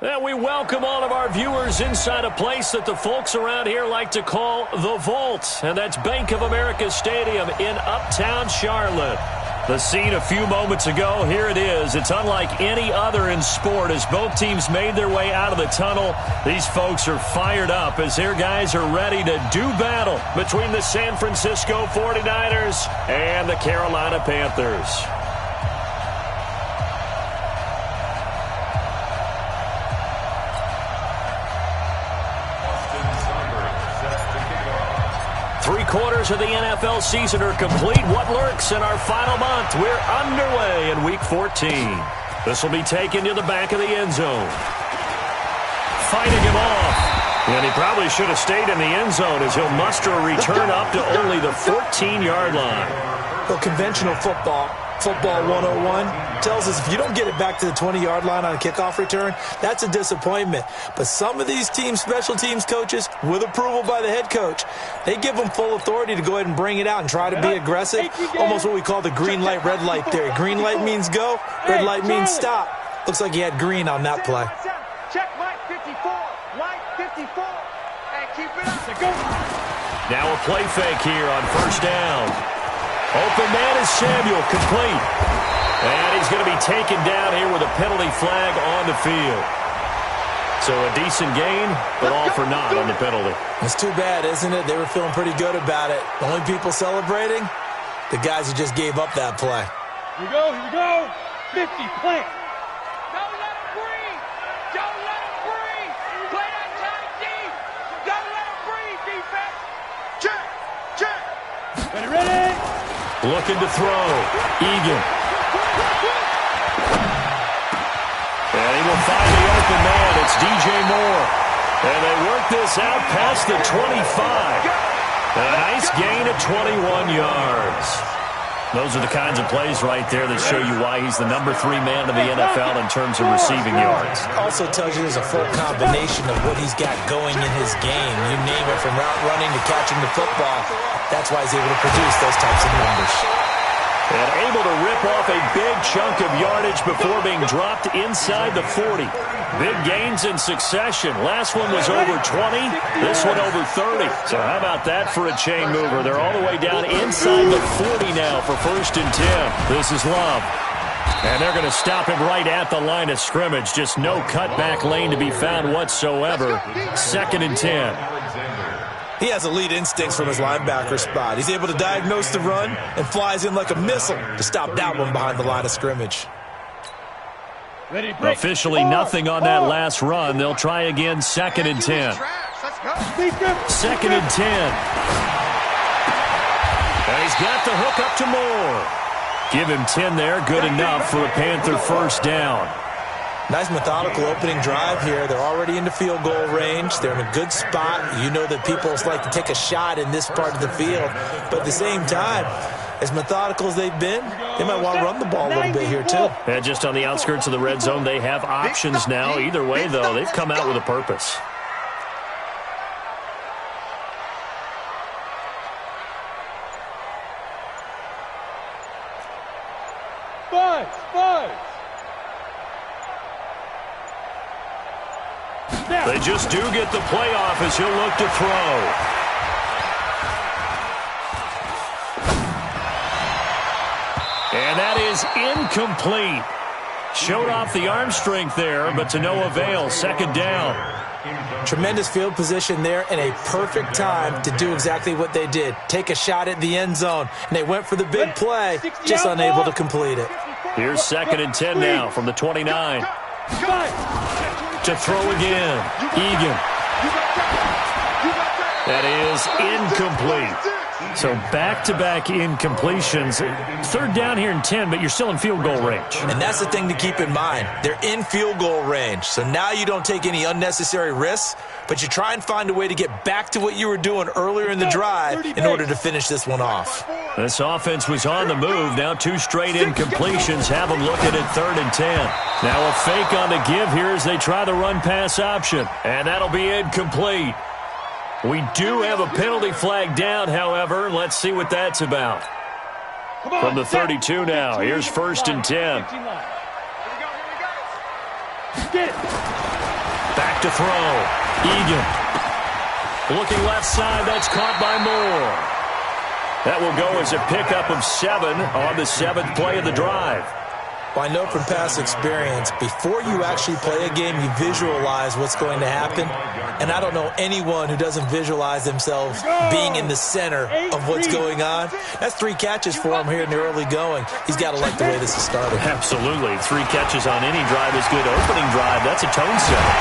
And we welcome all of our viewers inside a place that the folks around here like to call the Vault. And that's Bank of America Stadium in Uptown Charlotte. The scene a few moments ago, here it is. It's unlike any other in sport as both teams made their way out of the tunnel. These folks are fired up as their guys are ready to do battle between the San Francisco 49ers and the Carolina Panthers. Three-quarters of the NFL season are complete. What lurks in our final month? We're underway in Week 14. This will be taken to the back of the end zone. Fighting him off. And he probably should have stayed in the end zone as he'll muster a return up to only the 14-yard line. Well, conventional football 101, tells us if you don't get it back to the 20-yard line on a kickoff return, that's a disappointment. But some of these teams, special teams coaches, with approval by the head coach, they give them full authority to go ahead and bring it out and try to be aggressive. Almost what we call the green light, red light theory. Green light means go, red light means stop. Looks like he had green on that play. Check Mike 54, Mike 54, and keep it up. Now a play fake here on first down. Open man is Samuel, complete. And he's going to be taken down here with a penalty flag on the field. So a decent gain, but all for naught on the penalty. It's too bad, isn't it? They were feeling pretty good about it. The only people celebrating, the guys who just gave up that play. Here we go. 50, plant. Don't let him breathe. Don't let him breathe. Play that time deep. Don't let him breathe, defense. Check. Ready. Looking to throw. Egan. And he will find the open man. It's DJ Moore. And they work this out past the 25. A nice gain of 21 yards. Those are the kinds of plays right there that show you why he's the number 3 man in the NFL in terms of receiving yards. Also tells you there's a full combination of what he's got going in his game. You name it, from route running to catching the football. That's why he's able to produce those types of numbers. And able to rip off a big chunk of yardage before being dropped inside the 40. Big gains in succession. Last one was over 20. This one over 30. So how about that for a chain mover? They're all the way down inside the 40 now for 1st and 10. This is Love. And they're going to stop him right at the line of scrimmage. Just no cutback lane to be found whatsoever. 2nd and 10. He has elite instincts from his linebacker spot. He's able to diagnose the run and flies in like a missile to stop that one behind the line of scrimmage. Officially nothing on that last run. They'll try again, 2nd and 10. 2nd and 10. And he's got the hook up to Moore. Give him 10 there, good enough for a Panther first down. Nice methodical opening drive here. They're already into field goal range. They're in a good spot. You know that people like to take a shot in this part of the field. But at the same time, as methodical as they've been, they might want to run the ball a little bit here too. And just on the outskirts of the red zone, they have options now. Either way, though, they've come out with a purpose. Five. They just do get the playoff as he'll look to throw. And that is incomplete. Showed off the arm strength there, but to no avail. 2nd down. Tremendous field position there and a perfect time to do exactly what they did. Take a shot at the end zone. And they went for the big play, just unable to complete it. Here's 2nd and 10 now from the 29. To throw again. Egan. That is incomplete. So back-to-back incompletions. 3rd down here and 10, but you're still in field goal range. And that's the thing to keep in mind. They're in field goal range. So now you don't take any unnecessary risks, but you try and find a way to get back to what you were doing earlier in the drive in order to finish this one off. This offense was on the move. Now 2 straight incompletions have them looking at 3rd and 10. Now a fake on the give here as they try the run-pass option. And that'll be incomplete. We do have a penalty flag down, however. Let's see what that's about. From the 32 now. Here's 1st and 10. Get it. to throw. Egan. Looking left side, that's caught by Moore. That will go as a pickup of 7 on the 7th play of the drive. Well, I know from past experience, before you actually play a game, you visualize what's going to happen. And I don't know anyone who doesn't visualize themselves being in the center of what's going on. That's 3 catches for him here in the early going. He's got to like the way this is started. Absolutely. 3 catches on any drive is good. Opening drive, that's a tone setter.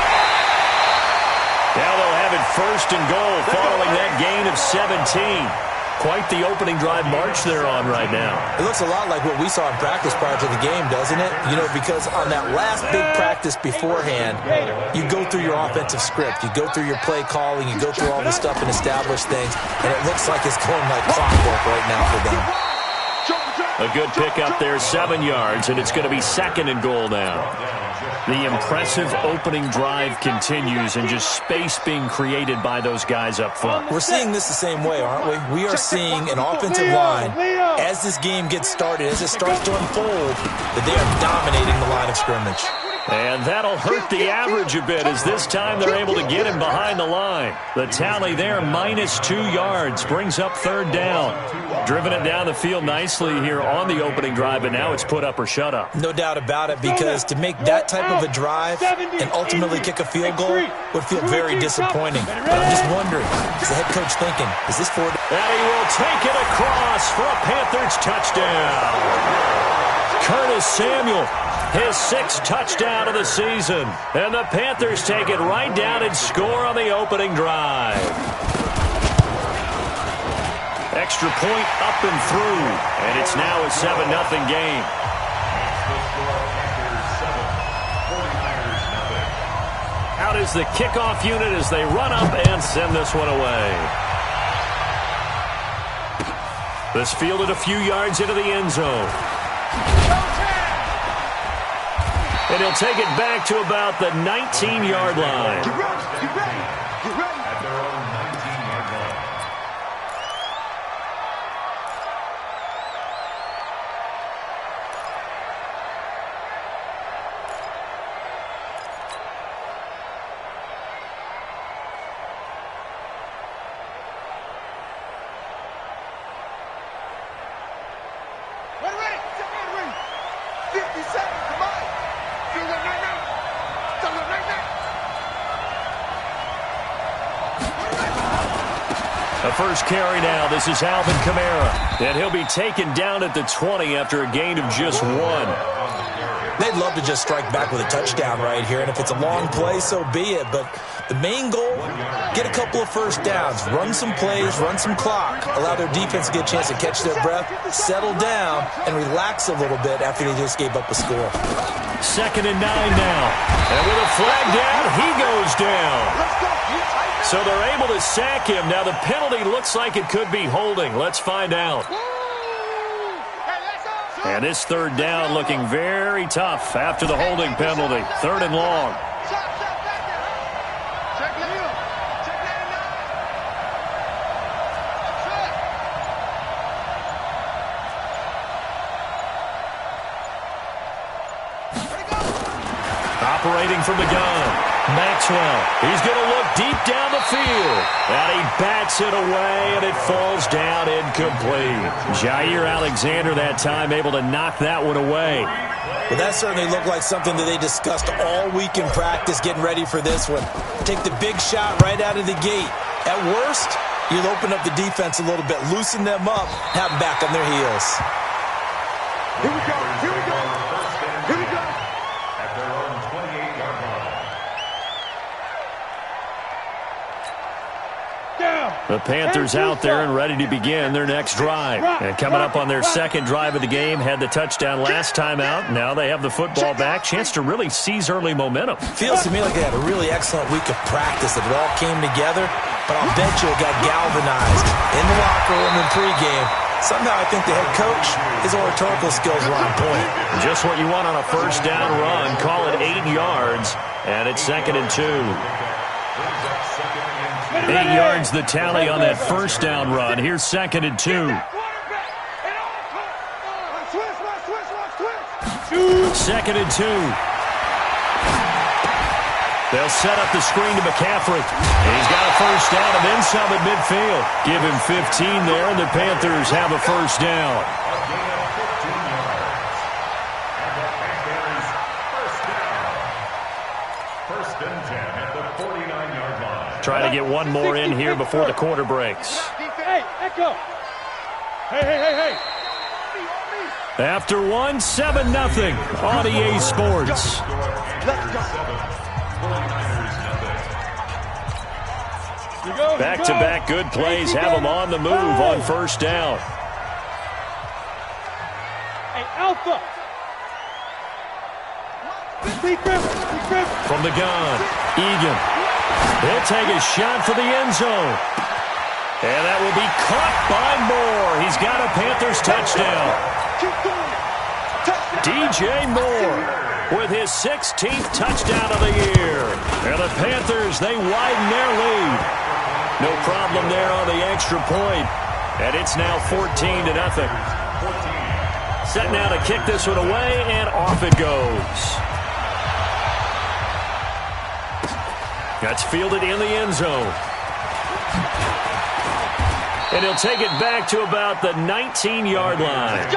Now they'll have it 1st and goal following that gain of 17. Quite the opening drive march they're on right now. It looks a lot like what we saw in practice prior to the game, doesn't it? You know, because on that last big practice beforehand, you go through your offensive script. You go through your play calling. You go through all this stuff and establish things. And it looks like it's going like clockwork right now for them. A good pickup there, 7 yards, and it's going to be 2nd and goal now. The impressive opening drive continues and just space being created by those guys up front. We're seeing this the same way, aren't we? We are seeing an offensive line, as this game gets started, as it starts to unfold, that they are dominating the line of scrimmage. And that'll hurt the average a bit as this time they're able to get him behind the line. The tally there, -2 yards, brings up 3rd down. Driven it down the field nicely here on the opening drive, but now it's put up or shut up. No doubt about it, because to make that type of a drive and ultimately kick a field goal would feel very disappointing. But I'm just wondering, is the head coach thinking, is this for... And he will take it across for a Panthers touchdown. Curtis Samuel, his 6th touchdown of the season. And the Panthers take it right down and score on the opening drive. Extra point up and through. And it's now a 7-0 game. Out is the kickoff unit as they run up and send this one away. This fielded a few yards into the end zone. And he'll take it back to about the 19-yard line. Get ready, get ready, get ready. At their own 19-yard line. Ready, ready. 50 seconds, come on. Feel it right now. Feel it right now. The first carry now. This is Alvin Kamara. And he'll be taken down at the 20 after a gain of just 1. They'd love to just strike back with a touchdown right here, and if it's a long play, so be it. But the main goal, get a couple of first downs, run some plays, run some clock, allow their defense to get a chance to catch their breath, settle down, and relax a little bit after they just gave up a score. 2nd and 9 now. And with a flag down, he goes down. So they're able to sack him. Now the penalty looks like it could be holding. Let's find out. And this 3rd down looking very tough after the holding penalty. 3rd and long. Operating from the gun. Maxwell, he's going to look deep down the field. And he bats it away, and it falls down incomplete. Jair Alexander that time able to knock that one away. Well, that certainly looked like something that they discussed all week in practice getting ready for this one. Take the big shot right out of the gate. At worst, you'll open up the defense a little bit, loosen them up, have them back on their heels. Here we go, here we go, here we go. At their own 28-yard line. The Panthers out there and ready to begin their next drive. And coming up on their 2nd drive of the game, had the touchdown last time out. Now they have the football back. Chance to really seize early momentum. Feels to me like they had a really excellent week of practice, that it all came together. But I'll bet you it got galvanized in the locker room in pregame. Somehow I think the head coach, his oratorical skills were on point. Just what you want on a first down run. Call it 8 yards. And it's 2nd and 2. 8 yards the tally on that first down run. Here's 2nd and 2. 2nd and 2. They'll set up the screen to McCaffrey. And he's got a first down and then some at midfield. Give him 15 there, and the Panthers have a first down. First and 10 at the 49-yard line. Trying to get one more in here before the quarter breaks. Hey, echo. Hey. After one, 7-0 on EA Sports. Back-to-back good plays have them on the move on first down. Hey, Alpha. From the gun, Egan. He'll take a shot for the end zone. And that will be caught by Moore. He's got a Panthers touchdown. DJ Moore with his 16th touchdown of the year. And the Panthers, they widen their lead. No problem there on the extra point. And it's now 14-0. Set now to kick this one away, and off it goes. That's fielded in the end zone. And he'll take it back to about the 19-yard line.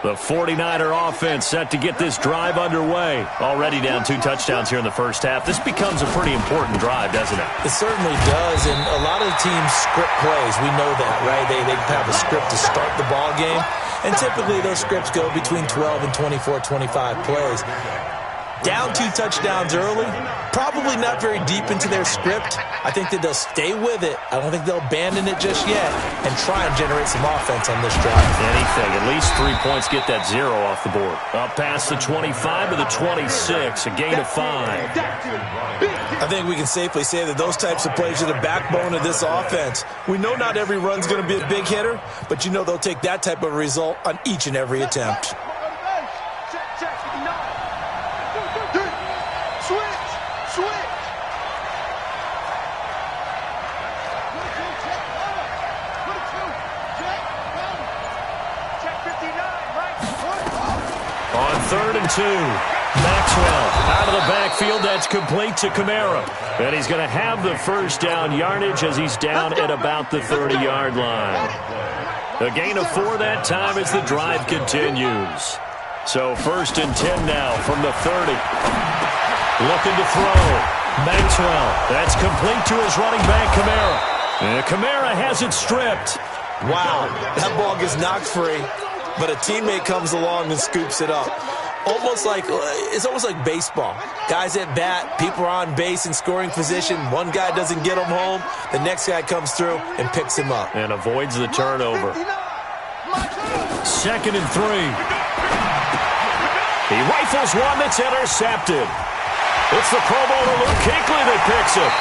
The 49er offense set to get this drive underway. Already down 2 touchdowns here in the first half. This becomes a pretty important drive, doesn't it? It certainly does, and a lot of the teams script plays. We know that, right? They have a script to start the ball game, and typically those scripts go between 12 and 24, 25 plays. Down 2 touchdowns early, probably not very deep into their script. I think that they'll stay with it. I don't think they'll abandon it just yet and try and generate some offense on this drive. Anything. At least 3 points get that 0 off the board. Up past the 25 to the 26, a gain of 5. I think we can safely say that those types of plays are the backbone of this offense. We know not every run's going to be a big hitter, but you know they'll take that type of result on each and every attempt. On 3rd and 2, Maxwell out of the backfield. That's complete to Kamara. And he's going to have the first down yardage as he's down at about the 30-yard line. A gain of 4 that time as the drive continues. So 1st and 10 now from the 30. Looking to throw. Maxwell. That's complete to his running back, Kamara. And Kamara has it stripped. Wow, that ball gets knocked free, but a teammate comes along and scoops it up. It's almost like baseball. Guys at bat, people are on base in scoring position. One guy doesn't get him home. The next guy comes through and picks him up. And avoids the turnover. 2nd and 3. He rifles one that's intercepted. It's the Pro Bowler Luke Kuechly that picks it.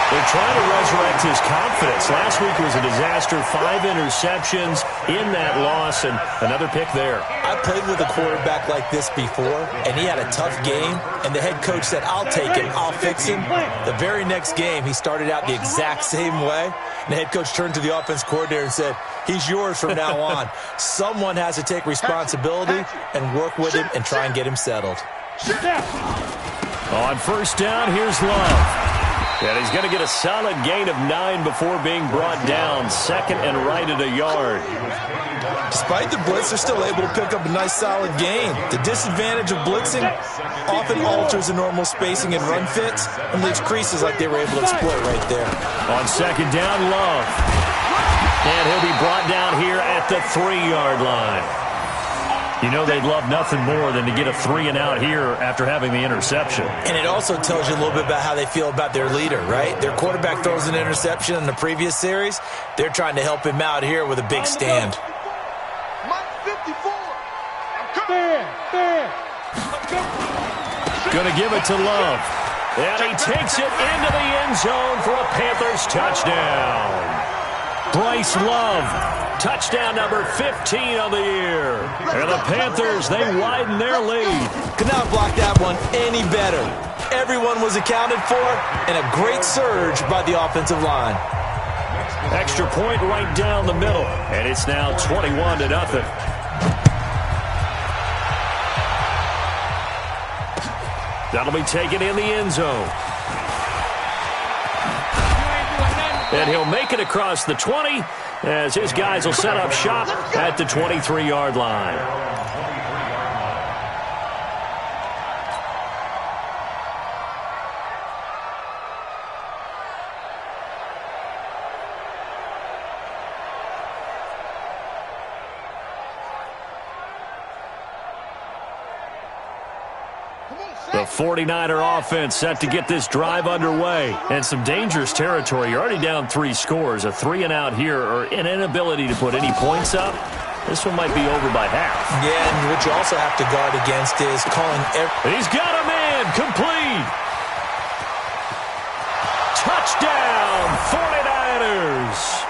They're trying to resurrect his confidence. Last week was a disaster. 5 interceptions in that loss, and another pick there. I played with a quarterback like this before, and he had a tough game, and the head coach said, I'll take him, I'll fix him. The very next game, he started out the exact same way, and the head coach turned to the offense coordinator and said, he's yours from now on. Someone has to take responsibility and work with him and try and get him settled. On first down, here's Love. And he's going to get a solid gain of 9 before being brought down. 2nd and right at a yard. Despite the blitz, they're still able to pick up a nice solid gain. The disadvantage of blitzing often alters the normal spacing and run fits and leaves creases like they were able to exploit right there. On 2nd down, Love. And he'll be brought down here at the 3-yard line. You know they'd love nothing more than to get a 3-and-out here after having the interception. And it also tells you a little bit about how they feel about their leader, right? Their quarterback throws an interception in the previous series. They're trying to help him out here with a big stand. Going to give it to Love. And he takes it into the end zone for a Panthers touchdown. Bryce Love, touchdown number 15 on the year. And the Panthers, they widen their lead. Could not block that one any better. Everyone was accounted for, and a great surge by the offensive line. Extra point right down the middle, and it's now 21-0. That'll be taken in the end zone. And he'll make it across the 20 as his guys will set up shop at the 23-yard line. The 49er offense set to get this drive underway. And some dangerous territory. You're already down 3 scores. A 3-and-out here or an inability to put any points up. This one might be over by half. Yeah, and what you also have to guard against is calling He's got a man. Complete. Touchdown, 49ers.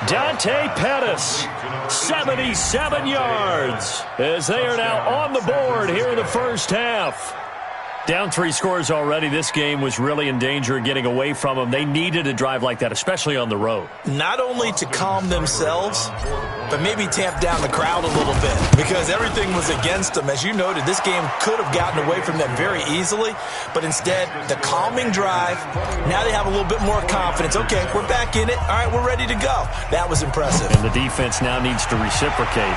Dante Pettis, 77 yards, as they are now on the board here in the first half. Down 3 scores already. This game was really in danger of getting away from them. They needed a drive like that, especially on the road. Not only to calm themselves, but maybe tamp down the crowd a little bit because everything was against them. As you noted, this game could have gotten away from them very easily, but instead, the calming drive, now they have a little bit more confidence. Okay, we're back in it. All right, we're ready to go. That was impressive. And the defense now needs to reciprocate.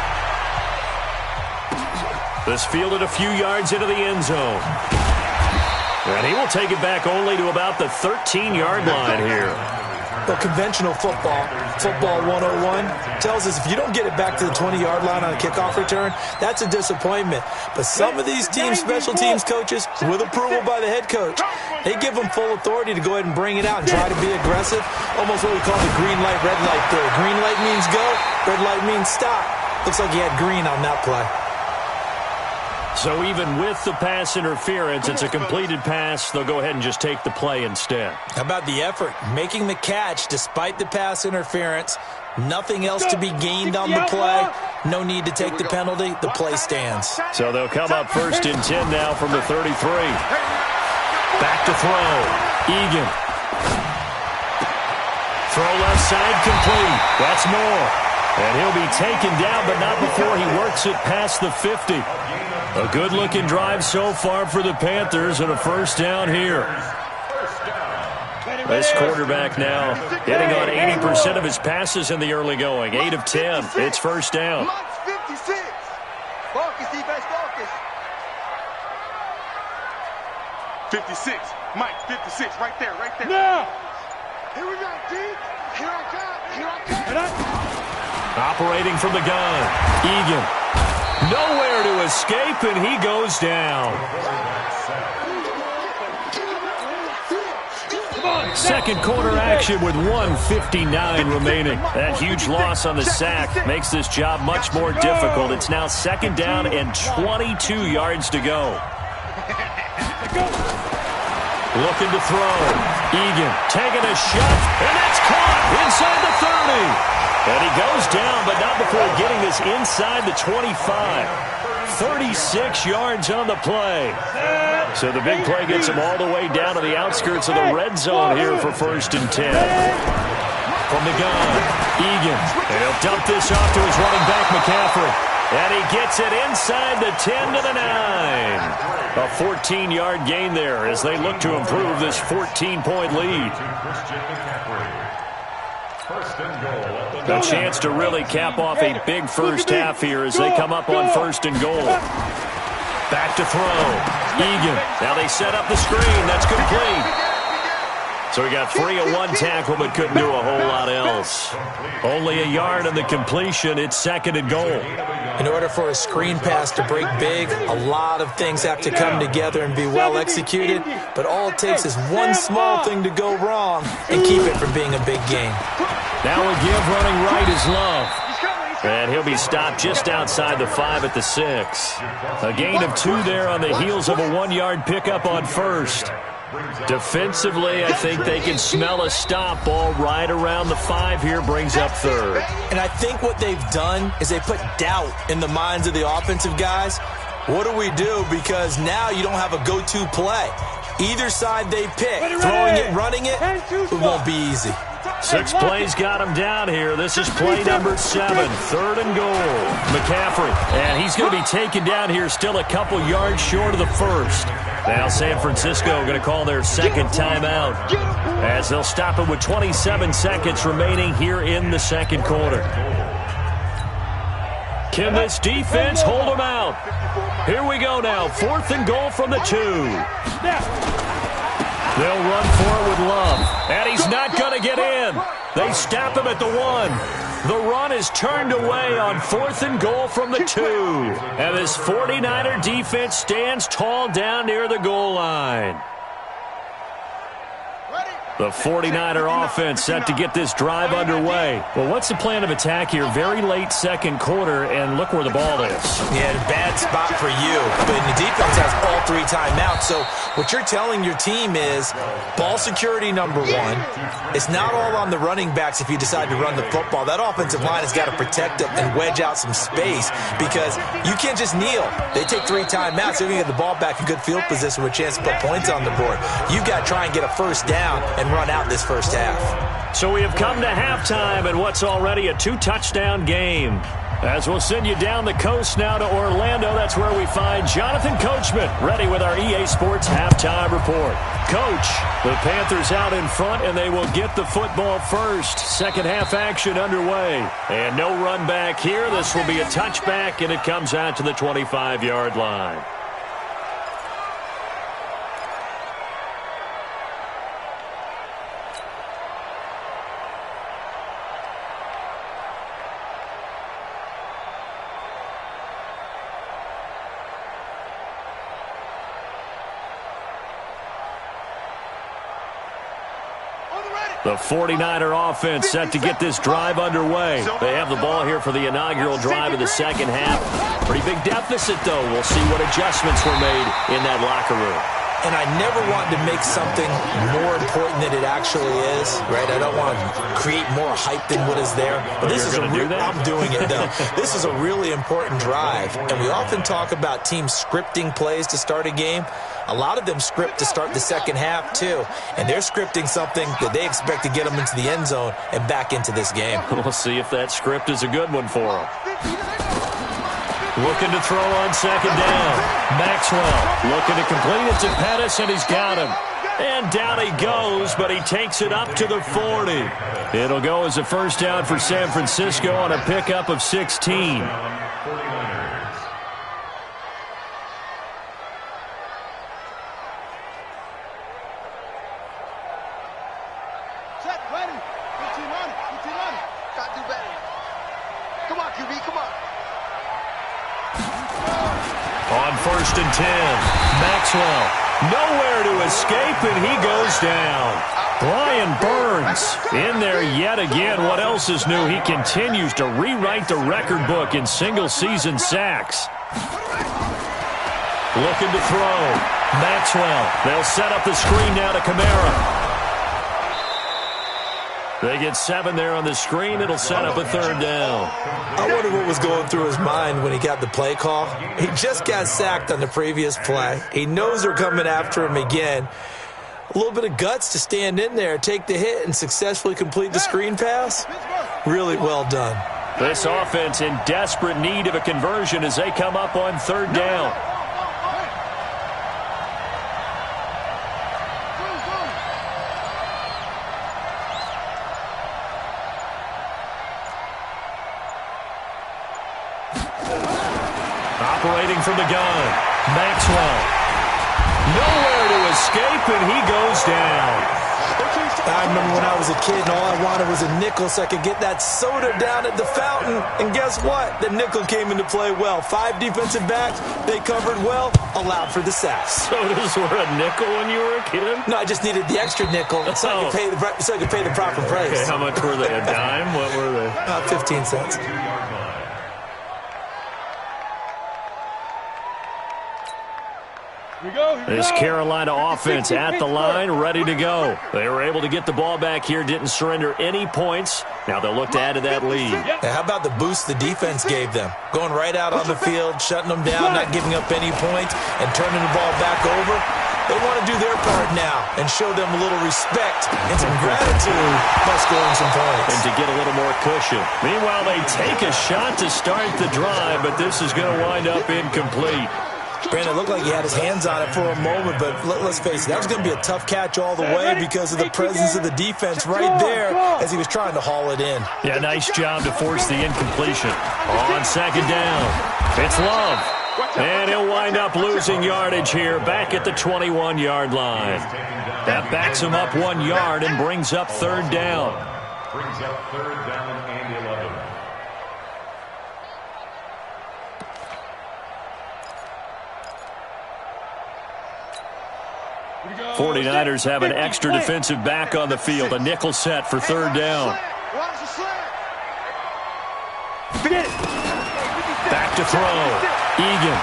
This fielded a few yards into the end zone. And he will take it back only to about the 13-yard line here. Well, conventional football 101, tells us if you don't get it back to the 20-yard line on a kickoff return, that's a disappointment. But some of these teams, special teams coaches, with approval by the head coach, they give them full authority to go ahead and bring it out and try to be aggressive. Almost what we call the green light, red light theory. Green light means go, red light means stop. Looks like he had green on that play. So even with the pass interference, it's a completed pass. They'll go ahead and just take the play instead. How about the effort? Making the catch despite the pass interference. Nothing else to be gained on the play. No need to take the penalty. The play stands. So they'll come up 1st and 10 now from the 33. Back to throw. Egan. Throw left side complete. That's more. And he'll be taken down, but not before he works it past the 50. A good-looking drive so far for the Panthers and a first down here. This quarterback now hitting on 80% of his passes in the early going. 8 of 10. It's first down. 56. Focus, defense, focus. 56. Mike, 56. Right there, right there. Now. Here we go, D. Here I come. Here I come. Operating from the gun. Egan. Nowhere to escape, and he goes down. Second quarter action with 1:59 remaining. That huge loss on the sack makes this job much more difficult. It's now 2nd down and 22 yards to go. Looking to throw. Egan taking a shot, and that's caught inside the 30. And he goes down, but not before getting this inside the 25. 36 yards on the play. So the big play gets him all the way down to the outskirts of the red zone here for 1st and 10. From the gun, Egan. And he'll dump this off to his running back, McCaffrey. And he gets it inside the 10 to the 9. A 14-yard gain there as they look to improve this 14-point lead. A chance to really cap off a big first half here as they come up on 1st and goal. Back to throw. Egan. Now they set up the screen. That's complete. So he got free of one tackle but couldn't do a whole lot else. Only a yard on the completion. It's 2nd and goal. In order for a screen pass to break big, a lot of things have to come together and be well executed. But all it takes is one small thing to go wrong and keep it from being a big game. Now a give running right is Love. And he'll be stopped just outside the 5 at the 6. A gain of 2 there on the heels of a 1-yard pickup on 1st. Defensively, I think they can smell a stop. Ball right around the 5 here, brings up third. And I think what they've done is they put doubt in the minds of the offensive guys. What do we do? Because now you don't have a go-to play. Either side they pick, throwing it, running it, it won't be easy. 6 plays got him down here. This is play number 7, 3rd and goal. McCaffrey, and he's going to be taken down here still a couple yards short of the first. Now San Francisco going to call their second timeout as they'll stop it with 27 seconds remaining here in the second quarter. Can this defense hold them out? Here we go now, 4th and goal from the 2. They'll run for it with Love, and he's not going to get in. They stop him at the 1. The run is turned away on 4th and goal from the 2. And this 49er defense stands tall down near the goal line. The 49er offense set to get this drive underway. Well, what's the plan of attack here? Very late second quarter, and look where the ball is. Yeah, bad spot for you. But the defense has all 3 timeouts. So what you're telling your team is ball security number 1. It's not all on the running backs if you decide to run the football. That offensive line has got to protect them and wedge out some space because you can't just kneel. They take 3 timeouts. They're going to get the ball back in good field position with a chance to put points on the board. You've got to try and get a first down and run out this first half. So we have come to halftime in what's already a 2-touchdown game. As we'll send you down the coast now to Orlando, that's where we find Jonathan Coachman ready with our EA Sports halftime report. Coach, the Panthers out in front, and they will get the football first. Second half action underway. And no run back here. This will be a touchback, and it comes out to the 25-yard line. The 49er offense set to get this drive underway. They have the ball here for the inaugural drive of the second half. Pretty big deficit, though. We'll see what adjustments were made in that locker room. And I never want to make something more important than it actually is, right? I don't want to create more hype than what is there. But this is I'm doing it, though. This is a really important drive. And we often talk about teams scripting plays to start a game. A lot of them script to start the second half, too. And they're scripting something that they expect to get them into the end zone and back into this game. We'll see if that script is a good one for them. Looking to throw on second down. Maxwell looking to complete it to Pettis, and he's got him. And down he goes, but he takes it up to the 40. It'll go as a first down for San Francisco on a pickup of 16. On 1st and 10, Maxwell nowhere to escape, and he goes down. Brian Burns in there yet again. What else is new? He continues to rewrite the record book in single-season sacks. Looking to throw. Maxwell. They'll set up the screen now to Kamara. They get 7 there on the screen. It'll set up a third down. I wonder what was going through his mind when he got the play call. He just got sacked on the previous play. He knows they're coming after him again. A little bit of guts to stand in there, take the hit, and successfully complete the screen pass. Really well done. This offense in desperate need of a conversion as they come up on third down. Operating from the gun, Maxwell. Nowhere to escape, and he goes down. I remember when I was a kid and all I wanted was a nickel so I could get that soda down at the fountain. And guess what? The nickel came into play well. 5 defensive backs, they covered well, allowed for the sacks. Sodas were a nickel when you were a kid? No, I just needed the extra nickel so I could pay the proper price. Okay, how much were they? A dime? What were they? 15 cents. This Carolina offense at the line, ready to go. They were able to get the ball back here, didn't surrender any points. Now they'll look to add to that lead. Yeah, how about the boost the defense gave them? Going right out on the field, shutting them down, not giving up any points, and turning the ball back over. They want to do their part now and show them a little respect and some gratitude by scoring some points. And to get a little more cushion. Meanwhile, they take a shot to start the drive, but this is going to wind up incomplete. Brandon, it looked like he had his hands on it for a moment, but let's face it, that was going to be a tough catch all the way because of the presence of the defense right there as he was trying to haul it in. Yeah, nice job to force the incompletion. On second down, it's Love. And he'll wind up losing yardage here back at the 21-yard line. That backs him up 1 yard and brings up third down. Brings up third down and 11. 49ers have an extra defensive back on the field. A nickel set for third down. Back to throw. Egan.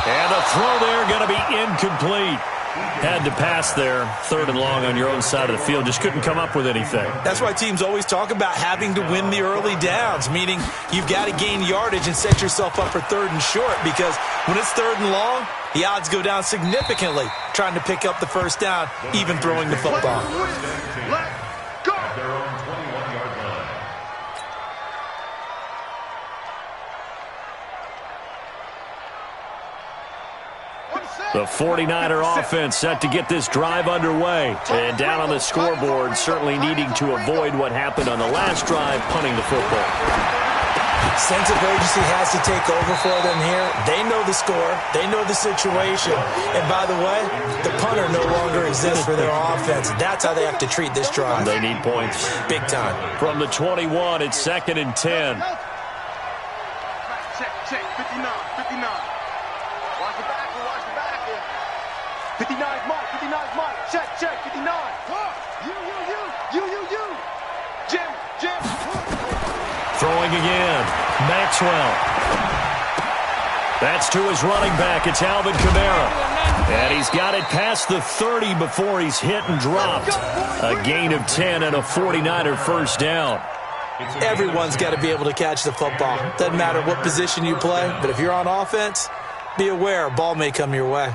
And the throw there going to be incomplete. Had to pass there, third and long on your own side of the field. Just couldn't come up with anything. That's why teams always talk about having to win the early downs, meaning you've got to gain yardage and set yourself up for third and short, because when it's third and long, the odds go down significantly trying to pick up the first down, even throwing the football. At their own 21-yard line. The 49er offense set to get this drive underway. And down on the scoreboard, certainly needing to avoid what happened on the last drive, punting the football. Sense of urgency has to take over for them here. They know the score. They know the situation. And by the way, the punter no longer exists for their offense. That's how they have to treat this drive. They need points. Big time. From the 21, it's 2nd and 10. Check, 59, 59. Watch the back, watch the back. 59's Mike, 59's Mike. Check, 59. You. Jim. Throwing again. Maxwell. That's to his running back. It's Alvin Kamara. And he's got it past the 30 before he's hit and dropped. A gain of 10 and a 49er first down. Everyone's got to be able to catch the football. Doesn't matter what position you play, but if you're on offense, be aware a ball may come your way.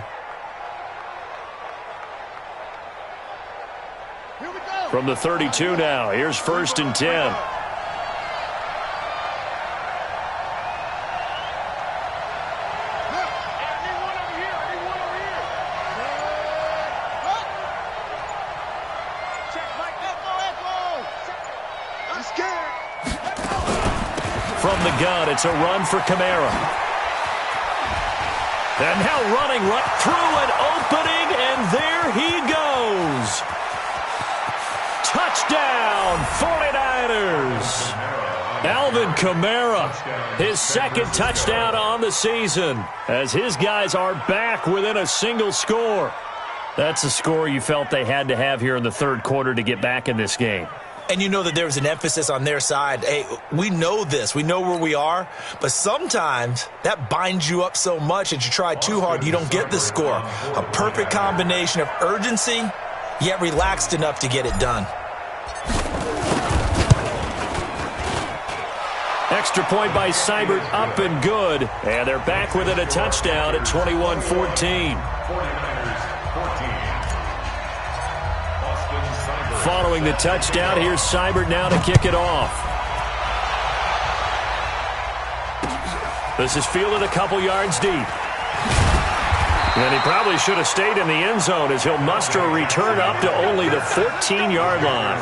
From the 32 now, here's 1st and 10. From the gun, it's a run for Kamara. And now running right through an opening, and there he goes. Touchdown, 49ers. Alvin Kamara, his 2nd touchdown on the season, as his guys are back within a single score. That's a score you felt they had to have here in the third quarter to get back in this game. And you know that there was an emphasis on their side. Hey, we know this. We know where we are. But sometimes that binds you up so much that you try too hard, you don't get the score. A perfect combination of urgency, yet relaxed enough to get it done. Extra point by Seibert, up and good. And they're back within a touchdown at 21-14. Following the touchdown, here's Seibert now to kick it off. This is fielded a couple yards deep. And he probably should have stayed in the end zone as he'll muster a return up to only the 14-yard line.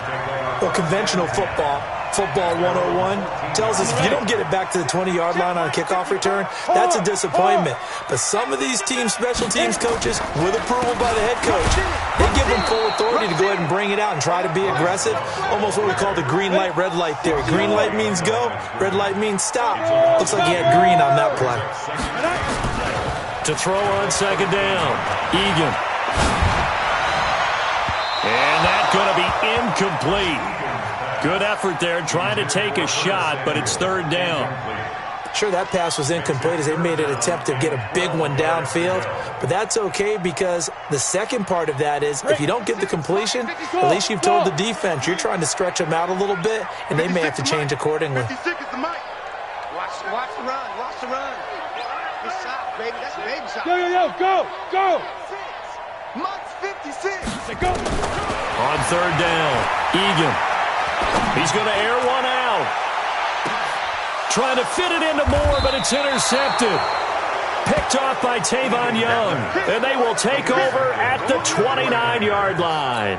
Well, conventional football 101, tells us if you don't get it back to the 20-yard line on a kickoff return, that's a disappointment. But some of these special teams coaches, with approval by the head coach, they give them full authority to go ahead and bring it out and try to be aggressive. Almost what we call the green light, red light theory. Green light means go, red light means stop. Looks like he had green on that play. To throw on second down, Egan. And that's going to be incomplete. Good effort there, trying to take a shot, but it's third down. Sure, that pass was incomplete as they made an attempt to get a big one downfield, but that's okay because the second part of that is if you don't get the completion, at least you've told the defense you're trying to stretch them out a little bit, and they may have to change accordingly. Watch the run. Watch the run. Good shot, baby. That's a baby shot. Yo, go. Mike's 56. Go. On third down, Egan. He's going to air one out. Trying to fit it into Moore, but it's intercepted. Picked off by Tavon Young. And they will take over at the 29-yard line.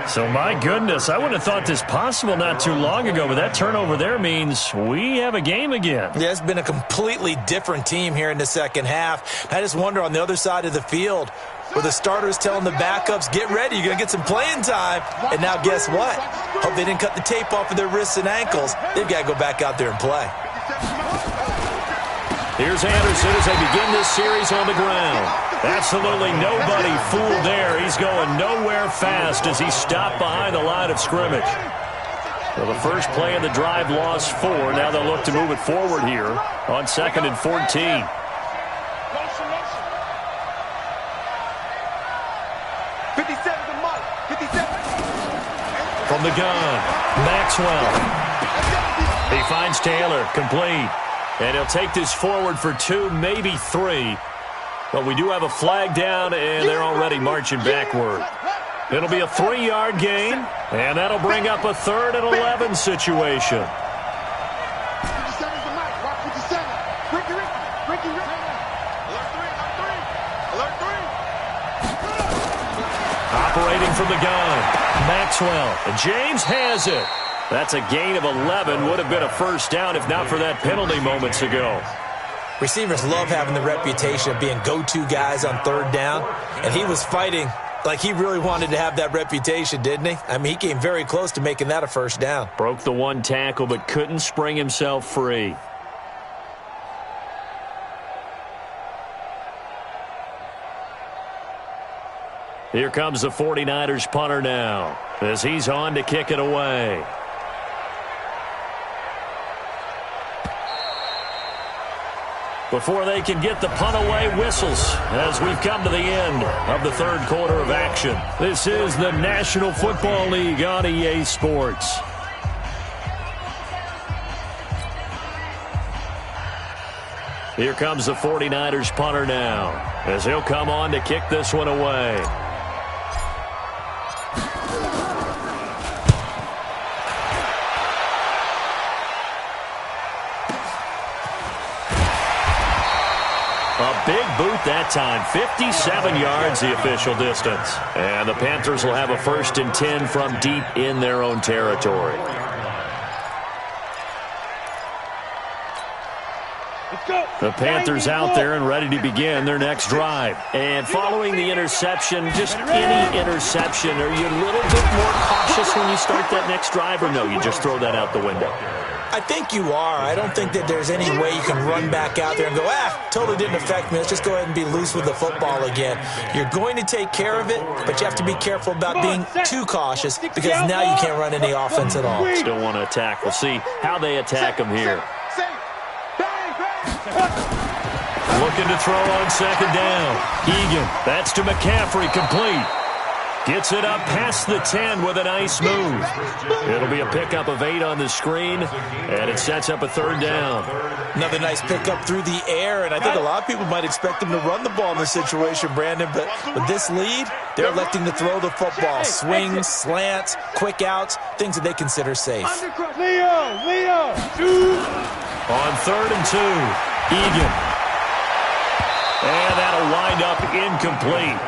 So, my goodness, I wouldn't have thought this possible not too long ago, but that turnover there means we have a game again. Yeah, it's been a completely different team here in the second half. I just wonder on the other side of the field, where the starters telling the backups, get ready, you're going to get some playing time. And now guess what? Hope they didn't cut the tape off of their wrists and ankles. They've got to go back out there and play. Here's Anderson as they begin this series on the ground. Absolutely nobody fooled there. He's going nowhere fast as he stopped behind the line of scrimmage. Well, the first play of the drive lost 4. Now they'll look to move it forward here on 2nd and 14. From the gun, Maxwell. He finds Taylor, complete. And he'll take this forward for 2, maybe 3. But we do have a flag down, and they're already marching backward. It'll be a 3-yard gain, and that'll bring up a 3rd and 11 situation. Operating from the gun, Maxwell. And James has it. That's a gain of 11. Would have been a first down if not for that penalty moments ago. Receivers love having the reputation of being go-to guys on third down, and he was fighting like he really wanted to have that reputation, didn't he? I mean, he came very close to making that a first down. Broke the one tackle but couldn't spring himself free. Here comes the 49ers punter now as he's on to kick it away. Before they can get the punt away, whistles as we've come to the end of the third quarter of action. This is the National Football League on EA Sports. Here comes the 49ers punter now as he'll come on to kick this one away. A big boot that time. 57 yards the official distance. And the Panthers will have a 1st and 10 from deep in their own territory. The Panthers out there and ready to begin their next drive. And following the interception, just any interception, are you a little bit more cautious when you start that next drive, or no, you just throw that out the window? I think you are. I don't think that there's any way you can run back out there and go, totally didn't affect me. Let's just go ahead and be loose with the football again. You're going to take care of it, but you have to be careful about being too cautious because now you can't run any offense at all. Still want to attack. We'll see how they attack them here. Looking to throw on 2nd down. Egan, that's to McCaffrey, complete. Gets it up past the 10 with a nice move. It'll be a pickup of 8 on the screen, and it sets up a 3rd down. Another nice pickup through the air, and I think a lot of people might expect them to run the ball in this situation, Brandon, but with this lead, they're electing to throw the football. Swings, slants, quick outs, things that they consider safe. Leo, 2. On 3rd and 2, Egan. And that'll wind up incomplete.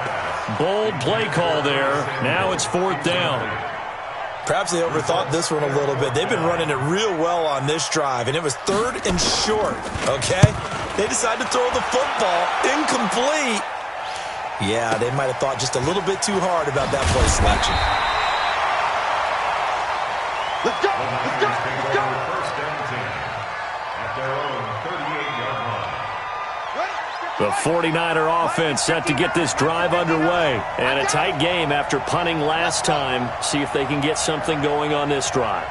Bold play call there. Now it's 4th down. Perhaps they overthought this one a little bit. They've been running it real well on this drive, and it was 3rd and short, okay? They decided to throw the football incomplete. Yeah, they might have thought just a little bit too hard about that play selection. Let's go! Let's go! Let's go! First and 10 at their own 38-yard line. The 49er offense set to get this drive underway. And a tight game after punting last time. See if they can get something going on this drive.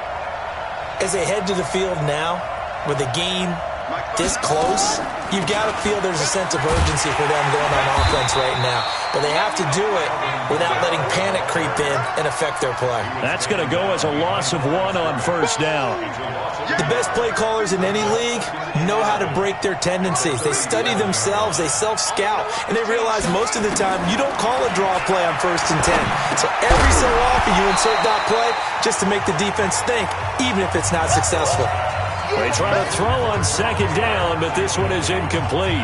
As they head to the field now with a gain this close, you've got to feel there's a sense of urgency for them going on offense right now. But they have to do it without letting panic creep in and affect their play. That's going to go as a loss of 1 on first down. The best play callers in any league know how to break their tendencies. They study themselves, they self-scout, and they realize most of the time you don't call a draw play on 1st and 10. So every so often you insert that play just to make the defense think, even if it's not successful. They try to throw on 2nd down, but this one is incomplete.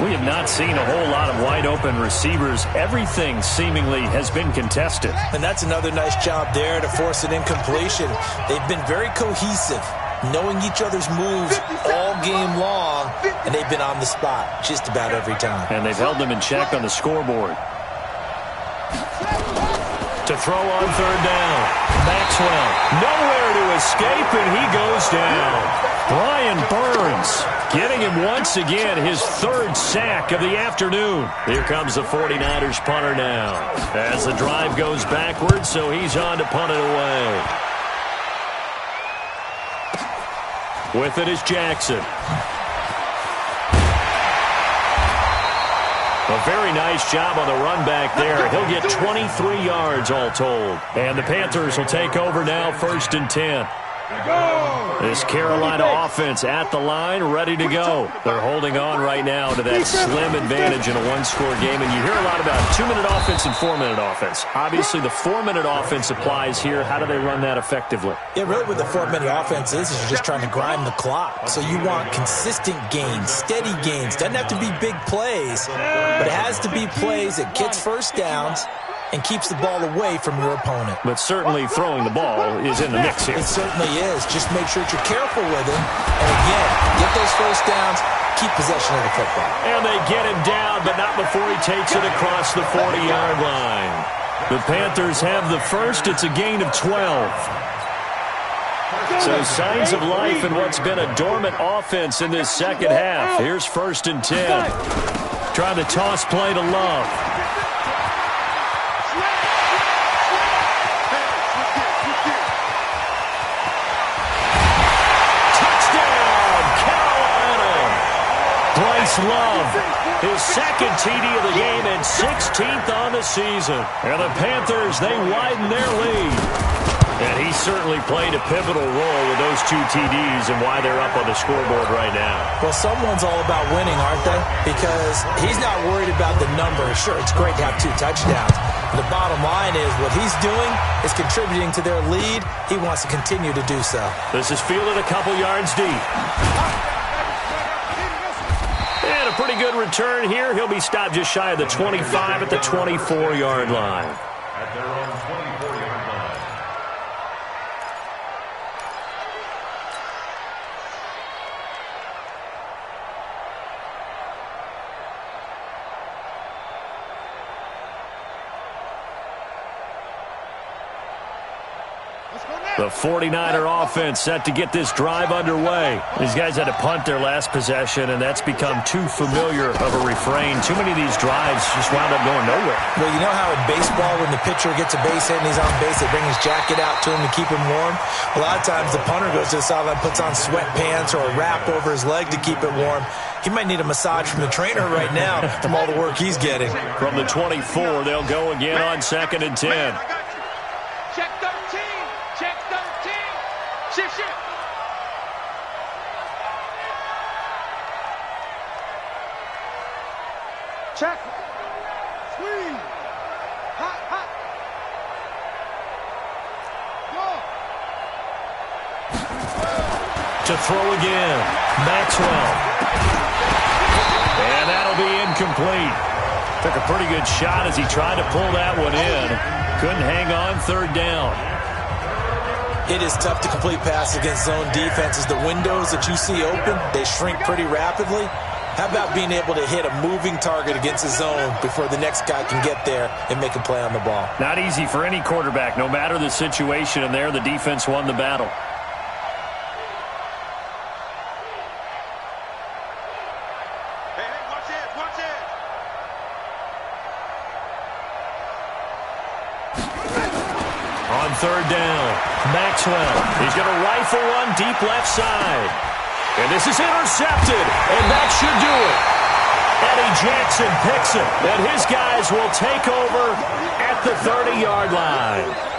We have not seen a whole lot of wide-open receivers. Everything seemingly has been contested. And that's another nice job there to force an incompletion. They've been very cohesive, knowing each other's moves all game long, and they've been on the spot just about every time. And they've held them in check on the scoreboard. To throw on 3rd down. Maxwell, nowhere to escape, and he goes down. Brian Burns getting him once again his 3rd sack of the afternoon. Here comes the 49ers punter now. As the drive goes backwards, so he's on to punt it away. With it is Jackson. A very nice job on the run back there. He'll get 23 yards all told. And the Panthers will take over now, 1st and 10. This Carolina offense at the line, ready to go. They're holding on right now to that slim advantage in a one-score game. And you hear a lot about 2-minute offense and 4-minute offense. Obviously, the 4-minute offense applies here. How do they run that effectively? Yeah, really what the 4-minute offense is you're just trying to grind the clock. So you want consistent gains, steady gains. Doesn't have to be big plays, but it has to be plays that gets first downs and keeps the ball away from your opponent. But certainly throwing the ball is in the mix here. It certainly is. Just make sure that you're careful with it. And again, get those first downs, keep possession of the football. And they get him down, but not before he takes it across the 40-yard line. The Panthers have the first. It's a gain of 12. So signs of life in what's been a dormant offense in this second half. Here's 1st and 10. Try the toss play to Love. Love, his 2nd TD of the game and 16th on the season. And the Panthers, they widen their lead. And he certainly played a pivotal role with those 2 TDs and why they're up on the scoreboard right now. Well, someone's all about winning, aren't they? Because he's not worried about the number. Sure, it's great to have 2 touchdowns. But the bottom line is what he's doing is contributing to their lead. He wants to continue to do so. This is fielded a couple yards deep. And a pretty good return here. He'll be stopped just shy of the 25 at the 24-yard line. At their own 24-yard line. The 49er offense set to get this drive underway. These guys had to punt their last possession, and that's become too familiar of a refrain. Too many of these drives just wound up going nowhere. Well, you know how in baseball when the pitcher gets a base hit and he's on base, they bring his jacket out to him to keep him warm? A lot of times the punter goes to the sideline, puts on sweatpants or a wrap over his leg to keep it warm. He might need a massage from the trainer right now from all the work he's getting. From the 24, they'll go again on 2nd and 10. Check 13. Check 13. Shift. Check. Squeeze. Hot. Go. To throw again. Maxwell. And that'll be incomplete. Took a pretty good shot as he tried to pull that one in. Couldn't hang on 3rd down. It is tough to complete passes against zone defenses. The windows that you see open, they shrink pretty rapidly. How about being able to hit a moving target against a zone before the next guy can get there and make a play on the ball? Not easy for any quarterback, no matter the situation, and there the defense won the battle. Watch it. On 3rd down, Maxwell. He's going to rifle one deep left side. And this is intercepted, and that should do it. Eddie Jackson picks it, and his guys will take over at the 30-yard line.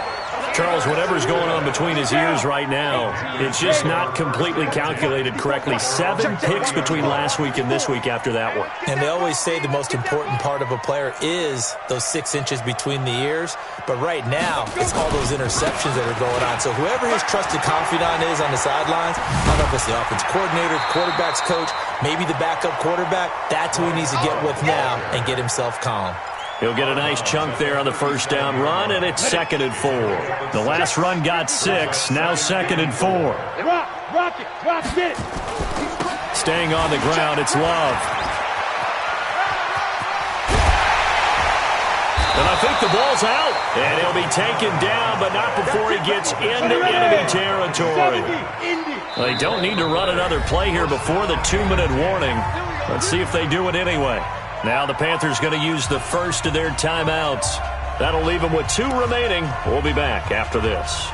Charles, whatever's going on between his ears right now, it's just not completely calculated correctly. 7 picks between last week and this week after that one. And they always say the most important part of a player is those 6 inches between the ears. But right now, it's all those interceptions that are going on. So whoever his trusted confidant is on the sidelines, I don't know if it's the offense coordinator, the quarterback's coach, maybe the backup quarterback, that's who he needs to get with now and get himself calm. He'll get a nice chunk there on the first down run, and it's 2nd and 4. The last run got 6, now 2nd and 4. Rock it. Staying on the ground, it's Love. And I think the ball's out. And he'll be taken down, but not before he gets into enemy territory. They don't need to run another play here before the 2-minute warning. Let's see if they do it anyway. Now the Panthers going to use the first of their timeouts. That'll leave them with 2 remaining. We'll be back after this.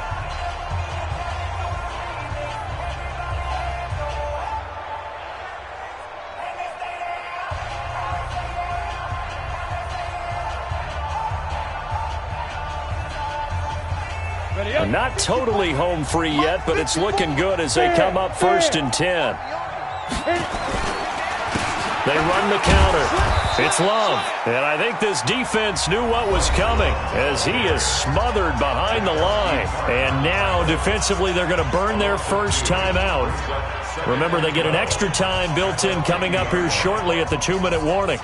Not totally home free yet, but it's looking good as they come up 1st and 10. They run the counter. It's Love. And I think this defense knew what was coming as he is smothered behind the line. And now, defensively, they're going to burn their first time out. Remember, they get an extra time built in coming up here shortly at the 2-minute warning.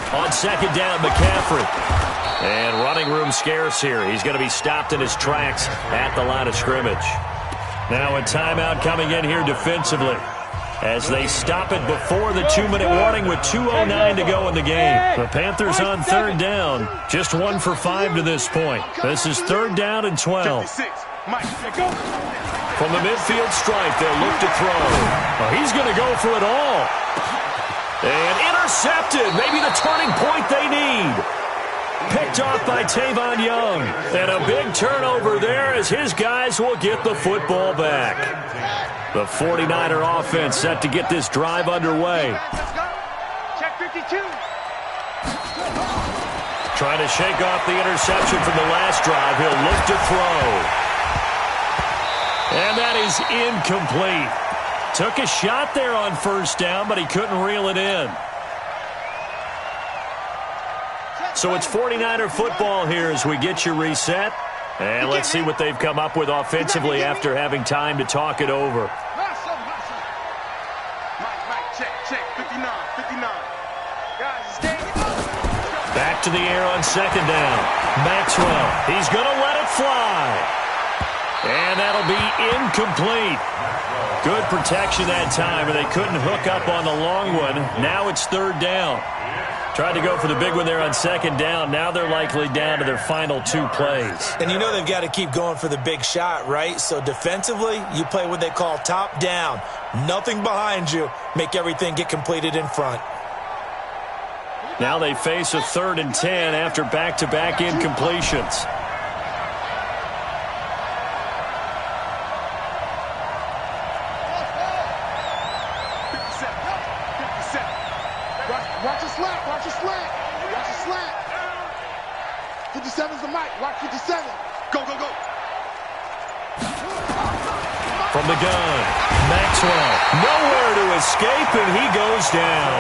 On 2nd down, McCaffrey. And running room scarce here. He's going to be stopped in his tracks at the line of scrimmage. Now a timeout coming in here defensively as they stop it before the 2-minute warning with 2:09 to go in the game. The Panthers on 3rd down. Just 1 for 5 to this point. This is 3rd down and 12. From the midfield stripe, they'll look to throw. Well, he's going to go for it all. And intercepted. Maybe the turning point they need. Picked off by Tavon Young. And a big turnover there as his guys will get the football back. The 49er offense set to get this drive underway. Check 52. Trying to shake off the interception from the last drive. He'll look to throw. And that is incomplete. Took a shot there on 1st down, but he couldn't reel it in. So it's 49er football here as we get you reset. And let's see what they've come up with offensively after having time to talk it over. Check, 59. Back to the air on 2nd down. Maxwell, he's going to let it fly. And that'll be incomplete. Good protection that time, and they couldn't hook up on the long one. Now it's 3rd down. Tried to go for the big one there on 2nd down. Now they're likely down to their final 2 plays. And you know they've got to keep going for the big shot, right? So defensively, you play what they call top down. Nothing behind you. Make everything get completed in front. Now they face a 3rd and 10 after back-to-back incompletions. Watch your slant. 57's the mic. Watch 57. Go. From the gun, Maxwell. Nowhere to escape, and he goes down.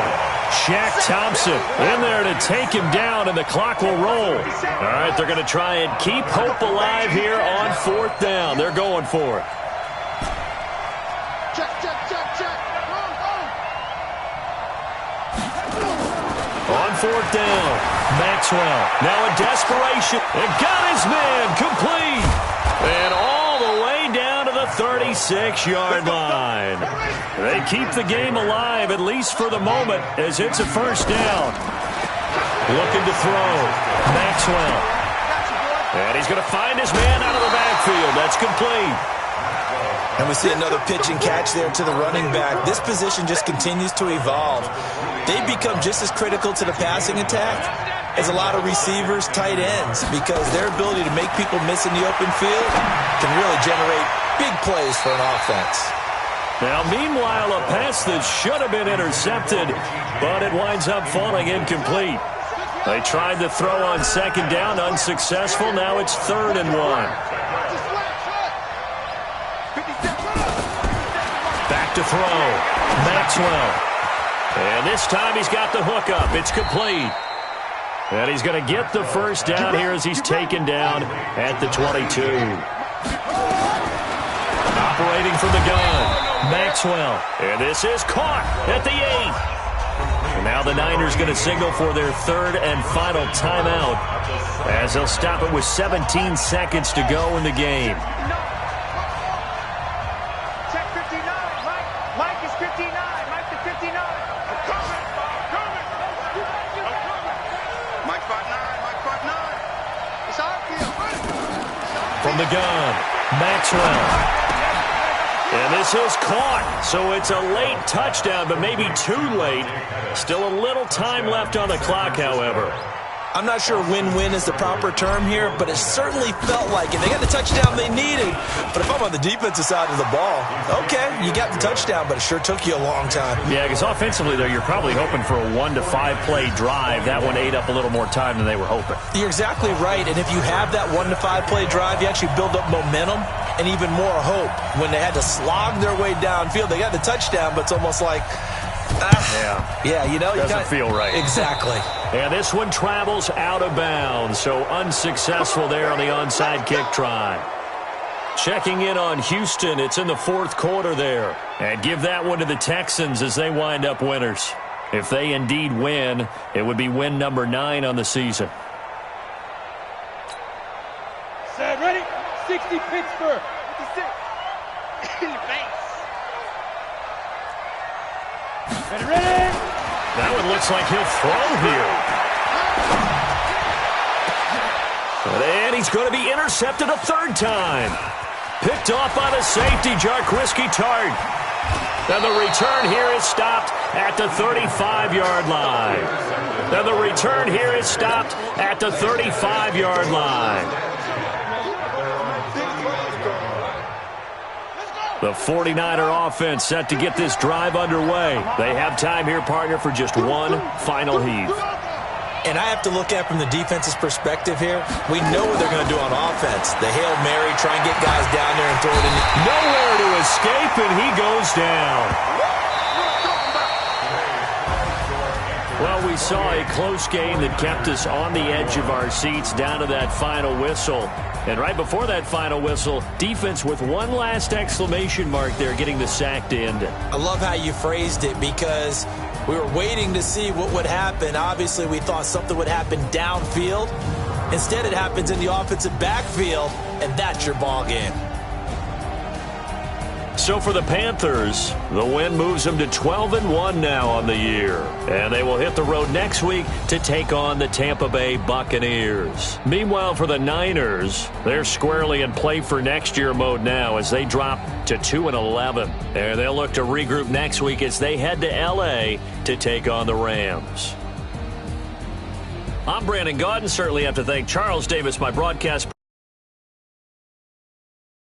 Shaq Thompson in there to take him down, and the clock will roll. All right, they're going to try and keep hope alive here on 4th down. They're going for it. Check. On 4th down, Maxwell. Now in desperation, and got his man complete. And all the way down to the 36-yard line. They keep the game alive, at least for the moment, as it's a 1st down. Looking to throw. Maxwell. And he's going to find his man out of the backfield. That's complete. And we see another pitch and catch there to the running back. This position just continues to evolve. They become just as critical to the passing attack as a lot of receivers, tight ends, because their ability to make people miss in the open field can really generate big plays for an offense. Now, meanwhile, a pass that should have been intercepted, but it winds up falling incomplete. They tried to throw on second down, unsuccessful. Now it's 3rd and 1. Back to throw. Maxwell. And this time he's got the hook up. It's complete. And he's going to get the first down here as he's taken down at the 22. Operating from the gun, Maxwell. And this is caught at the 8. And now the Niners going to signal for their 3rd and final timeout as they'll stop it with 17 seconds to go in the game. Check 59. Mike is 59. Mike to 59. I'm coming. Mike 5'9". Mike 5'9". It's our field. From the gun, Maxwell. And this is caught, so it's a late touchdown, but maybe too late. Still a little time left on the clock, however. I'm not sure win-win is the proper term here, but it certainly felt like it. They got the touchdown they needed, but if I'm on the defensive side of the ball, okay, you got the touchdown, but it sure took you a long time. Yeah, because offensively, though, you're probably hoping for a 1 to 5 play drive. That one ate up a little more time than they were hoping. You're exactly right, and if you have that 1 to 5 play drive, you actually build up momentum and even more hope. When they had to slog their way downfield, they got the touchdown, but it's almost like, you know, doesn't feel right. Exactly. And this one travels out of bounds, so unsuccessful there on the onside kick try. Checking in on Houston, it's in the 4th quarter there. And give that one to the Texans as they wind up winners. If they indeed win, it would be win number 9 on the season. Set, ready? 60 Pittsburgh. 56. In the face. Ready? That one looks like he'll throw here. And he's going to be intercepted a 3rd time. Picked off by the safety, Jarquiski Tart. And the return here is stopped at the 35-yard line. And the return here is stopped at the 35-yard line. The 49er offense set to get this drive underway. They have time here, partner, for just one final heave. And I have to look at it from the defense's perspective here. We know what they're going to do on offense. The Hail Mary, try and get guys down there and throw it in. Nowhere to escape, and he goes down. Well, we saw a close game that kept us on the edge of our seats down to that final whistle. And right before that final whistle, defense with one last exclamation mark there, getting the sack to end it. I love how you phrased it, because we were waiting to see what would happen. Obviously, we thought something would happen downfield. Instead, it happens in the offensive backfield, and that's your ball game. So for the Panthers, the win moves them to 12-1 now on the year. And they will hit the road next week to take on the Tampa Bay Buccaneers. Meanwhile, for the Niners, they're squarely in play for next year mode now as they drop to 2-11. And they'll look to regroup next week as they head to L.A. to take on the Rams. I'm Brandon Gaudin. Certainly have to thank Charles Davis, my broadcast